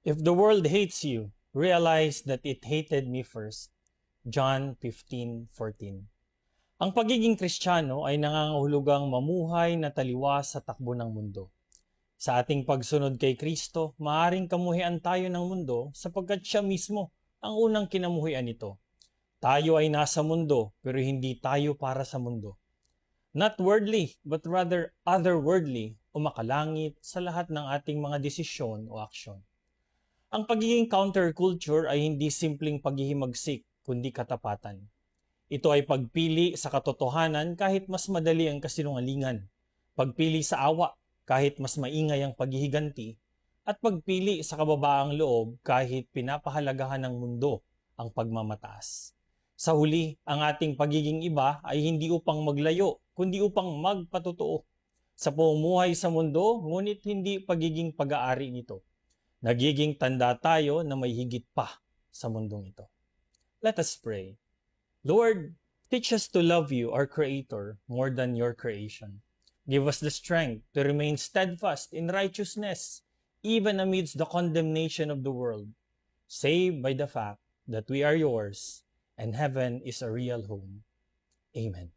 If the world hates you, realize that it hated me first. John 15:14. Ang pagiging Kristiyano ay nangangahulugang mamuhay na taliwas sa takbo ng mundo. Sa ating pagsunod kay Kristo, maaaring kamuhian tayo ng mundo sapagkat siya mismo ang unang kinamuhian nito. Tayo ay nasa mundo pero hindi tayo para sa mundo. Not worldly but rather otherworldly o makalangit sa lahat ng ating mga desisyon o aksyon. Ang pagiging counterculture ay hindi simpleng paghihimagsik, kundi katapatan. Ito ay pagpili sa katotohanan kahit mas madali ang kasinungalingan, pagpili sa awa kahit mas maingay ang paghihiganti, at pagpili sa kababaang loob kahit pinapahalagahan ng mundo ang pagmamataas. Sa huli, ang ating pagiging iba ay hindi upang maglayo, kundi upang magpatotoo. Sa pamumuhay sa mundo, ngunit hindi pagiging pag-aari nito. Nagiging tanda tayo na may higit pa sa mundong ito. Let us pray. Lord, teach us to love you, our Creator, more than your creation. Give us the strength to remain steadfast in righteousness, even amidst the condemnation of the world, saved by the fact that we are yours and heaven is a real home. Amen.